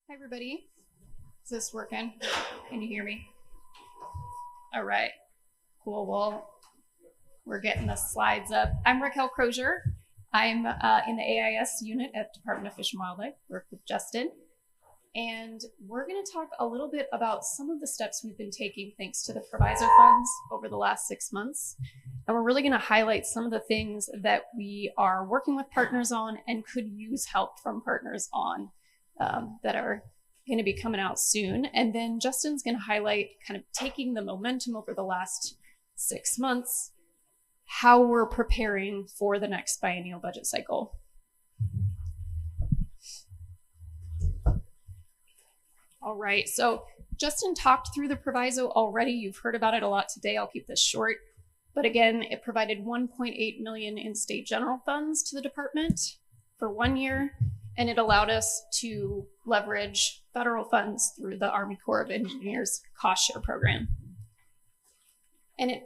Hi, everybody. Is this working? Can you hear me? All right. Cool. Well, we're getting the slides up. I'm Raquel Crosier. I'm in the AIS unit at Department of Fish and Wildlife, work with Justin. And we're going to talk a little bit about some of the steps we've been taking thanks to the proviso funds over the last 6 months. And we're really going to highlight some of the things that we are working with partners on and could use help from partners on that are going to be coming out soon. And then Justin's going to highlight kind of taking the momentum over the last 6 months, how we're preparing for the next biennial budget cycle. All right, so Justin talked through the proviso already. You've heard about it a lot today. I'll keep this short. But again, it provided $1.8 million in state general funds to the department for 1 year, and it allowed us to leverage federal funds through the Army Corps of Engineers cost share program. And it,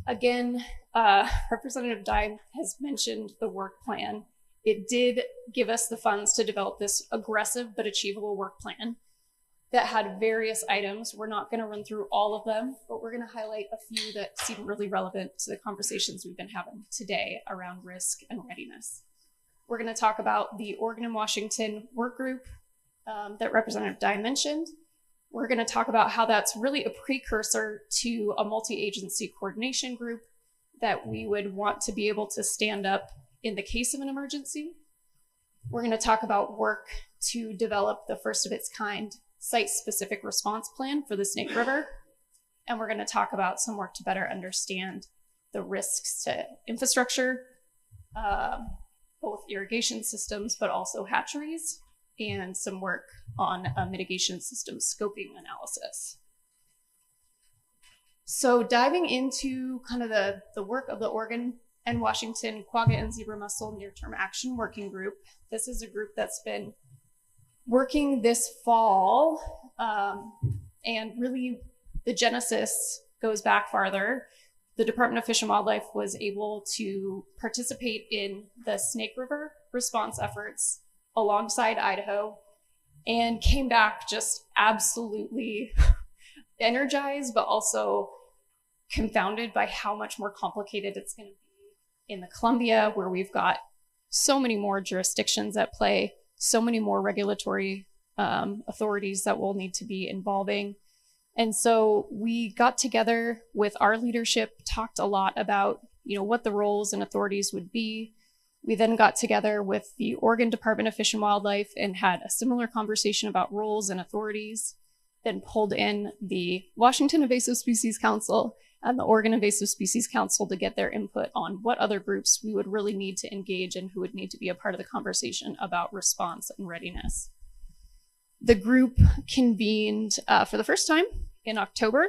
again, Representative Dime has mentioned the work plan. It did give us the funds to develop this aggressive but achievable work plan that had various items. We're not going to run through all of them, but we're going to highlight a few that seem really relevant to the conversations we've been having today around risk and readiness. We're going to talk about the Oregon and Washington work group that Representative Dye mentioned. We're going to talk about how that's really a precursor to a multi-agency coordination group that we would want to be able to stand up in the case of an emergency. We're going to talk about work to develop the first of its kind site-specific response plan for the Snake River. And we're going to talk about some work to better understand the risks to infrastructure, both irrigation systems, but also hatcheries, and some work on a mitigation system scoping analysis. So diving into kind of the work of the Oregon and Washington Quagga and Zebra Mussel Near-Term Action Working Group. This is a group that's been working this fall, and really the genesis goes back farther. The Department of Fish and Wildlife was able to participate in the Snake River response efforts alongside Idaho and came back just absolutely energized, but also confounded by how much more complicated it's going to be in the Columbia, where we've got so many more jurisdictions at play, so many more regulatory authorities that will need to be involving. And so we got together with our leadership, talked a lot about, what the roles and authorities would be. We then got together with the Oregon Department of Fish and Wildlife and had a similar conversation about roles and authorities, then pulled in the Washington Invasive Species Council and the Oregon Invasive Species Council to get their input on what other groups we would really need to engage and who would need to be a part of the conversation about response and readiness. The group convened for the first time in October,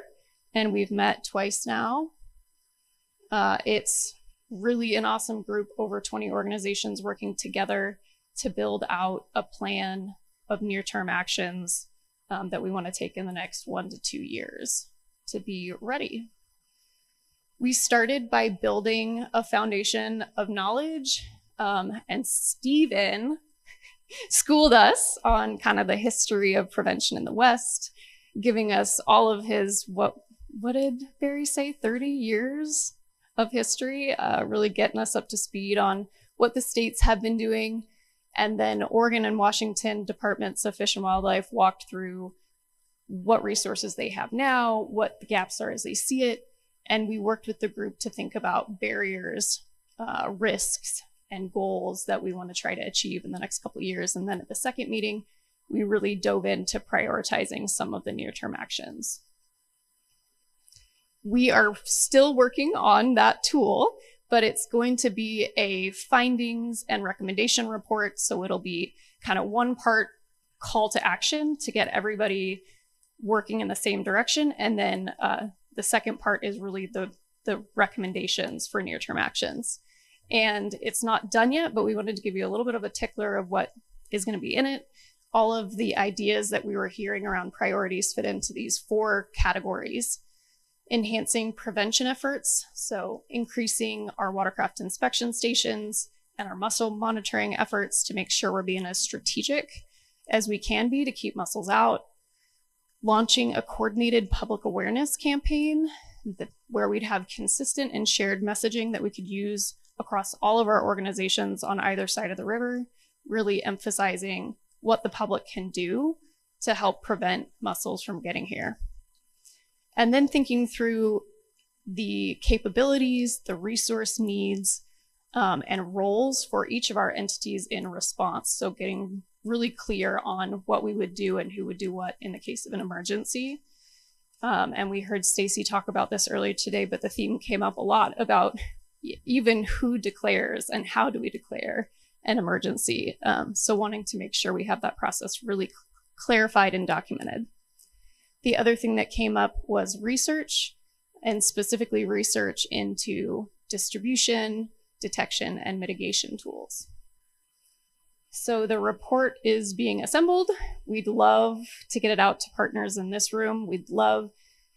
and we've met twice now. It's really an awesome group, over 20 organizations working together to build out a plan of near-term actions that we want to take in the next 1 to 2 years to be ready. We started by building a foundation of knowledge, and Stephen schooled us on kind of the history of prevention in the West, giving us all of his, what did Barry say, 30 years of history, really getting us up to speed on what the states have been doing. And then Oregon and Washington Departments of Fish and Wildlife walked through what resources they have now, what the gaps are as they see it. And we worked with the group to think about barriers, risks, and goals that we want to try to achieve in the next couple of years. And then at the second meeting, we really dove into prioritizing some of the near-term actions. We are still working on that tool, but it's going to be a findings and recommendation report. So it'll be kind of one part call to action to get everybody working in the same direction. And then the second part is really the recommendations for near-term actions. And it's not done yet, but we wanted to give you a little bit of a tickler of what is going to be in it. All of the ideas that we were hearing around priorities fit into these 4 categories. Enhancing prevention efforts, so increasing our watercraft inspection stations and our mussel monitoring efforts to make sure we're being as strategic as we can be to keep mussels out, launching a coordinated public awareness campaign where we'd have consistent and shared messaging that we could use across all of our organizations on either side of the river, really emphasizing what the public can do to help prevent mussels from getting here. And then thinking through the capabilities, the resource needs, and roles for each of our entities in response. So getting really clear on what we would do and who would do what in the case of an emergency. And we heard Stacy talk about this earlier today, but the theme came up a lot about even who declares and how do we declare an emergency. So wanting to make sure we have that process really clarified and documented. The other thing that came up was research, and specifically research into distribution, detection, and mitigation tools. So the report is being assembled. We'd love to get it out to partners in this room. We'd love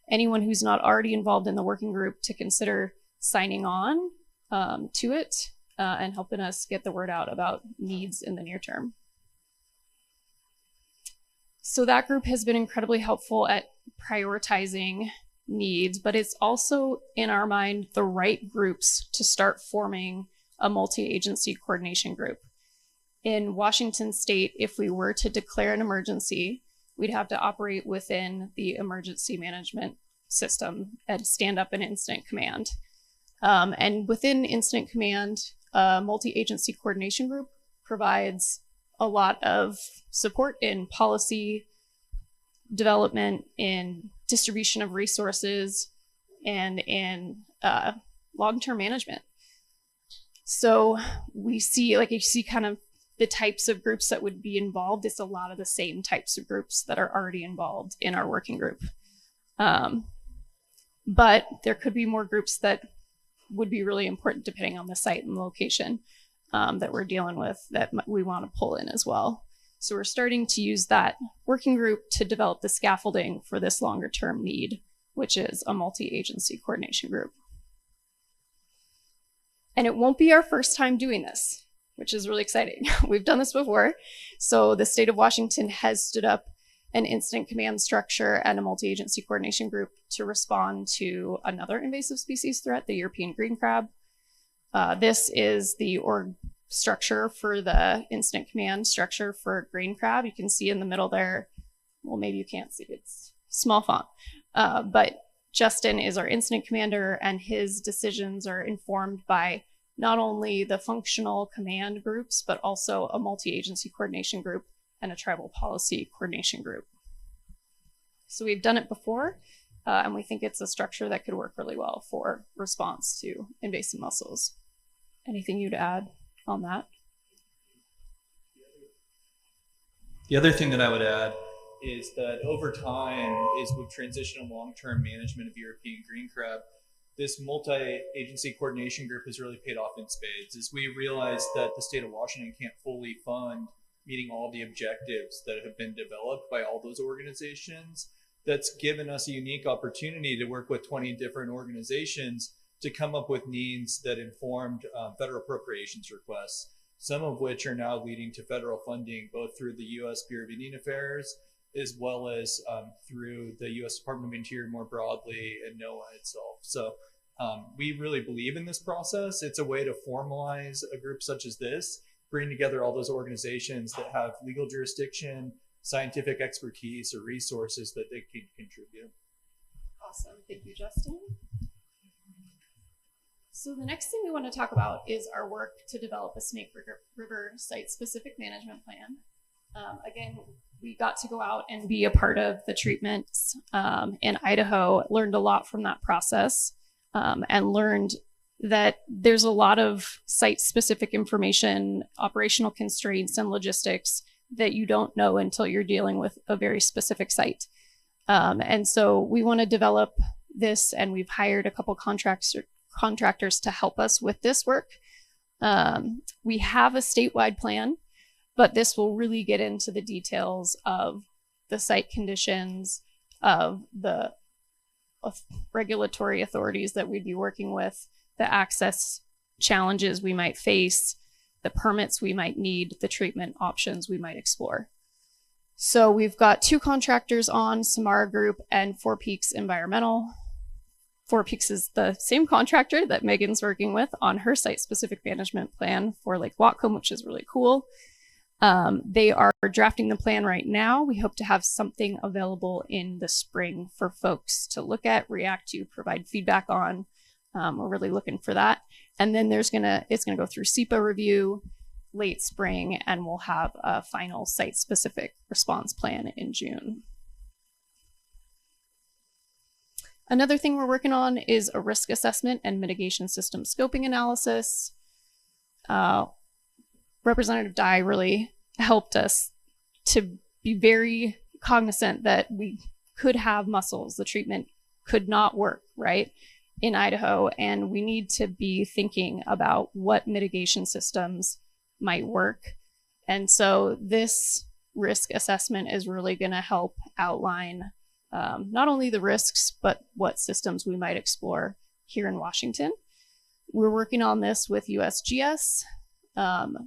anyone who's not already involved in the working group to consider signing on to it and helping us get the word out about needs in the near term. So that group has been incredibly helpful at prioritizing needs, but it's also in our mind the right groups to start forming a multi-agency coordination group. In Washington State, if we were to declare an emergency, we'd have to operate within the emergency management system and stand up an incident command. And within incident command, a multi-agency coordination group provides a lot of support in policy development, in distribution of resources, and in long-term management. So we see, like you see kind of the types of groups that would be involved. It's a lot of the same types of groups that are already involved in our working group. But there could be more groups that would be really important depending on the site and location that we're dealing with that we want to pull in as well. So we're starting to use that working group to develop the scaffolding for this longer term need, which is a multi-agency coordination group. And it won't be our first time doing this, which is really exciting. We've done this before. So the state of Washington has stood up an incident command structure and a multi-agency coordination group to respond to another invasive species threat, the European green crab. This is the org structure for the incident command structure for green crab. You can see in the middle there, well, maybe you can't see, it's small font, but Justin is our incident commander, and his decisions are informed by not only the functional command groups, but also a multi-agency coordination group and a tribal policy coordination group. So we've done it before, and we think it's a structure that could work really well for response to invasive mussels. Anything you'd add on that? The other thing that I would add is that over time, is with transition and long-term management of European green crab, this multi-agency coordination group has really paid off in spades, as we realized that the state of Washington can't fully fund meeting all the objectives that have been developed by all those organizations. That's given us a unique opportunity to work with 20 different organizations to come up with needs that informed federal appropriations requests, some of which are now leading to federal funding, both through the U.S. Bureau of Indian Affairs, as well as through the U.S. Department of Interior more broadly and NOAA itself. So we really believe in this process. It's a way to formalize a group such as this, bring together all those organizations that have legal jurisdiction, scientific expertise, or resources that they can contribute. Awesome. Thank you, Justin. So the next thing we want to talk about is our work to develop a Snake River site-specific management plan. Again, we got to go out and be a part of the treatments in Idaho, learned a lot from that process, and learned that there's a lot of site-specific information, operational constraints, and logistics that you don't know until you're dealing with a very specific site. And so we want to develop this, and we've hired a couple contractors to help us with this work. We have a statewide plan, but this will really get into the details of the site conditions, of the regulatory authorities that we'd be working with, the access challenges we might face, the permits we might need, the treatment options we might explore. So we've got 2 contractors on, Samara Group and Four Peaks Environmental. Four Peaks is the same contractor that Megan's working with on her site-specific management plan for Lake Whatcom, which is really cool. They are drafting the plan right now. We hope to have something available in the spring for folks to look at, react to, provide feedback on. We're really looking for that. And then it's gonna go through SEPA review late spring, and we'll have a final site-specific response plan in June. Another thing we're working on is a risk assessment and mitigation system scoping analysis. Representative Dye really helped us to be very cognizant that we could have mussels. The treatment could not work, right, in Idaho, and we need to be thinking about what mitigation systems might work. And so this risk assessment is really going to help outline not only the risks, but what systems we might explore here in Washington. We're working on this with USGS.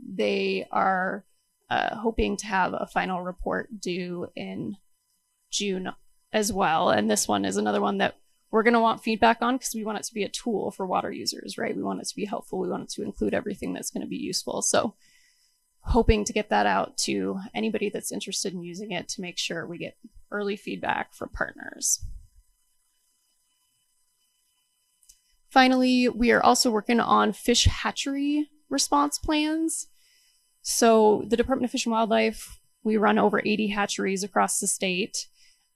They are hoping to have a final report due in June as well. And this one is another one that we're going to want feedback on because we want it to be a tool for water users, right? We want it to be helpful. We want it to include everything that's going to be useful. So hoping to get that out to anybody that's interested in using it to make sure we get early feedback from partners. Finally, we are also working on fish hatchery response plans. So the Department of Fish and Wildlife, we run over 80 hatcheries across the state.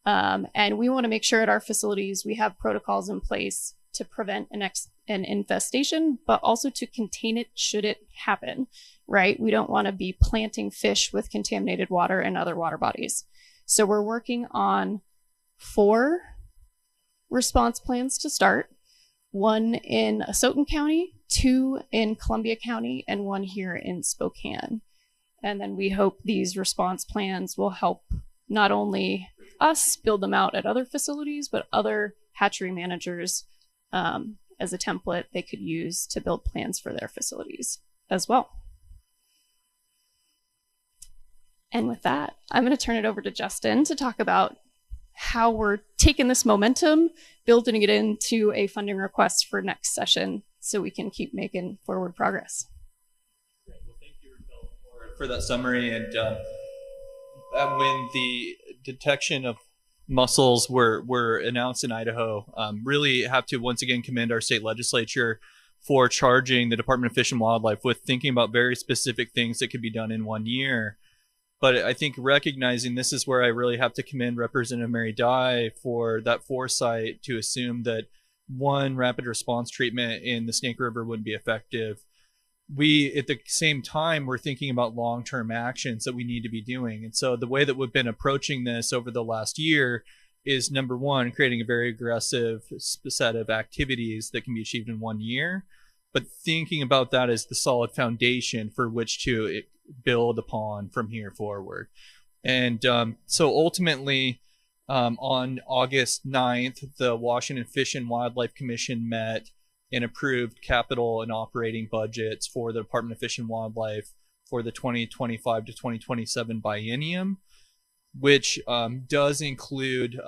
And we want to make sure at our facilities we have protocols in place to prevent an infestation, but also to contain it should it happen, right? We don't want to be planting fish with contaminated water and other water bodies. So we're working on 4 response plans to start. 1 in Asotin County, 2 in Columbia County, and 1 here in Spokane. And then we hope these response plans will help not only us build them out at other facilities, but other hatchery managers as a template they could use to build plans for their facilities as well. And with that, I'm going to turn it over to Justin to talk about how we're taking this momentum, building it into a funding request for next session so we can keep making forward progress. Great. Well, thank you, Raquel, for that summary. And when the detection of mussels were announced in Idaho, really have to once again commend our state legislature for charging the Department of Fish and Wildlife with thinking about very specific things that could be done in 1 year. But I think recognizing this is where I really have to commend Representative Mary Dye for that foresight to assume that one rapid response treatment in the Snake River wouldn't be effective. We, at the same time, we're thinking about long-term actions that we need to be doing. And so the way that we've been approaching this over the last year is, number one, creating a very aggressive set of activities that can be achieved in 1 year, but thinking about that as the solid foundation for which to build upon from here forward. And so ultimately, on August 9th, the Washington Fish and Wildlife Commission met and approved capital and operating budgets for the Department of Fish and Wildlife for the 2025 to 2027 biennium, which does include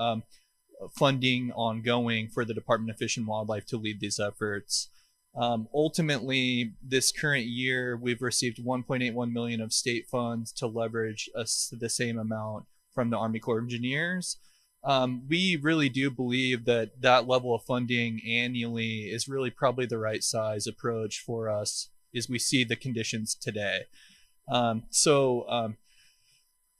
funding ongoing for the Department of Fish and Wildlife to lead these efforts. Ultimately, this current year, we've received $1.81 million of state funds to leverage the same amount from the Army Corps of Engineers. We really do believe that that level of funding annually is really probably the right size approach for us as we see the conditions today.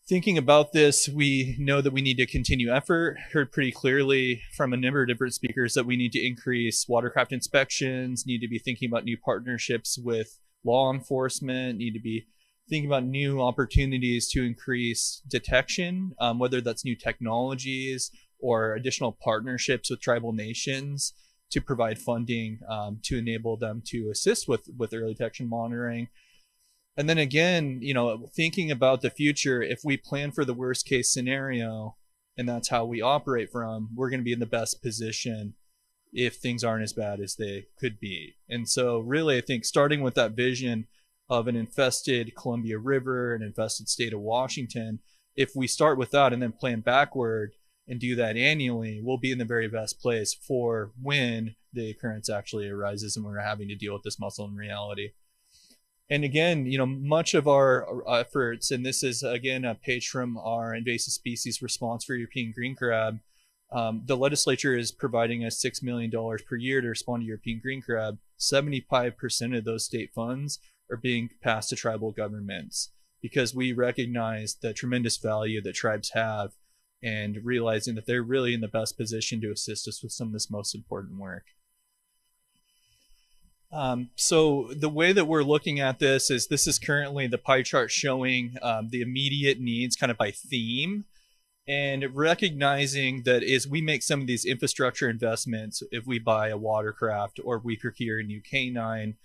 Thinking about this, we know that we need to continue effort. Heard pretty clearly from a number of different speakers that we need to increase watercraft inspections, need to be thinking about new partnerships with law enforcement, need to be thinking about new opportunities to increase detection, whether that's new technologies or additional partnerships with tribal nations to provide funding to enable them to assist with early detection monitoring. And then again, thinking about the future, if we plan for the worst case scenario and that's how we operate from, we're going to be in the best position if things aren't as bad as they could be. And so really, I think starting with that vision of an infested Columbia River, an infested state of Washington, if we start with that and then plan backward and do that annually, we'll be in the very best place for when the occurrence actually arises and we're having to deal with this mussel in reality. And again, much of our efforts, and this is again a page from our invasive species response for European green crab, the legislature is providing us $6 million per year to respond to European green crab. 75% of those state funds are being passed to tribal governments because we recognize the tremendous value that tribes have and realizing that they're really in the best position to assist us with some of this most important work. So the way that we're looking at this is currently the pie chart showing the immediate needs kind of by theme, and recognizing that as we make some of these infrastructure investments, if we buy a watercraft or we procure a new canine,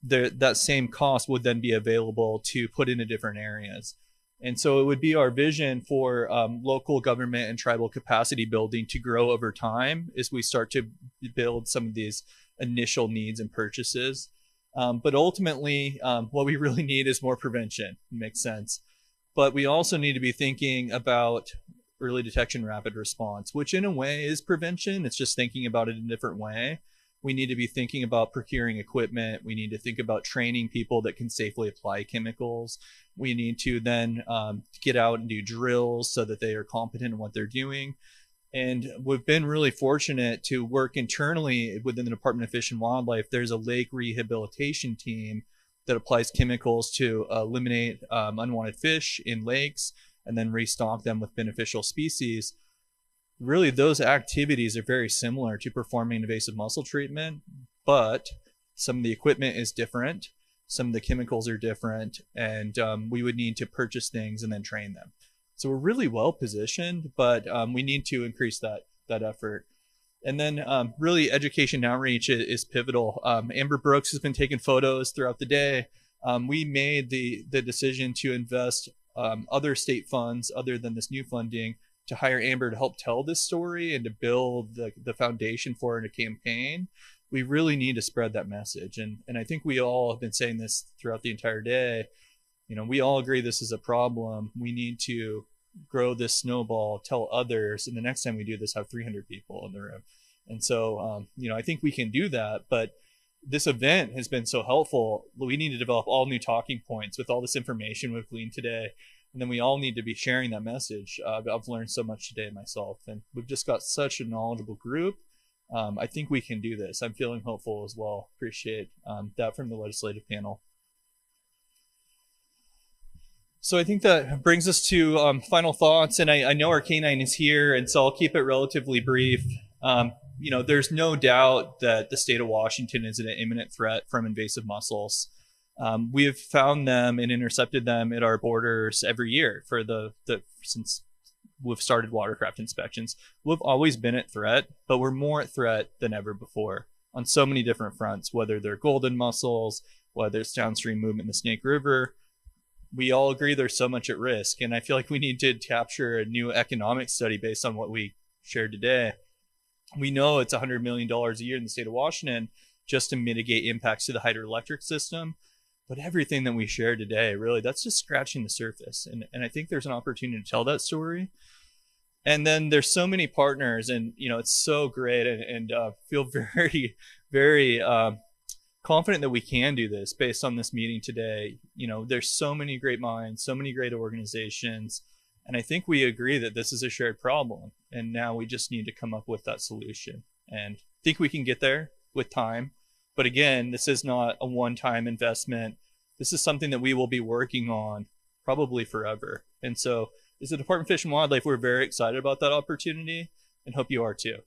that same cost would then be available to put into different areas. And so it would be our vision for local government and tribal capacity building to grow over time as we start to build some of these initial needs and purchases. But ultimately, what we really need is more prevention. It makes sense. But we also need to be thinking about early detection, rapid response, which in a way is prevention. It's just thinking about it in a different way. We need to be thinking about procuring equipment. We need to think about training people that can safely apply chemicals. We need to then get out and do drills so that they are competent in what they're doing. And we've been really fortunate to work internally within the Department of Fish and Wildlife. There's a lake rehabilitation team that applies chemicals to eliminate unwanted fish in lakes and then restock them with beneficial species. Really, those activities are very similar to performing invasive mussel treatment, but some of the equipment is different, some of the chemicals are different, and we would need to purchase things and then train them. So we're really well positioned, but we need to increase that effort. And then really education and outreach is pivotal. Amber Brooks has been taking photos throughout the day. We made the decision to invest other state funds other than this new funding to hire Amber to help tell this story and to build the foundation for a campaign. We really need to spread that message. And I think we all have been saying this throughout the entire day. We all agree this is a problem. We need to grow this snowball, tell others, and the next time we do this, have 300 people in the room. And so, I think we can do that. But this event has been so helpful. We need to develop all new talking points with all this information we've gleaned today. And then we all need to be sharing that message. I've learned so much today myself, and we've just got such a knowledgeable group. I think we can do this. I'm feeling hopeful as well. Appreciate that from the legislative panel. So I think that brings us to final thoughts. And I know our canine is here, and so I'll keep it relatively brief. There's no doubt that the state of Washington is an imminent threat from invasive mussels. We have found them and intercepted them at our borders every year since we've started watercraft inspections. We've always been at threat, but we're more at threat than ever before on so many different fronts, whether they're golden mussels, whether it's downstream movement in the Snake River. We all agree there's so much at risk, and I feel like we need to capture a new economic study based on what we shared today. We know it's $100 million a year in the state of Washington just to mitigate impacts to the hydroelectric system. But everything that we shared today, really, that's just scratching the surface. And I think there's an opportunity to tell that story. And then there's so many partners, and it's so great, and feel very, very confident that we can do this based on this meeting today. There's so many great minds, so many great organizations, and I think we agree that this is a shared problem. And now we just need to come up with that solution. And I think we can get there with time. But again, this is not a one-time investment. This is something that we will be working on probably forever. And so as the Department of Fish and Wildlife, we're very excited about that opportunity and hope you are too.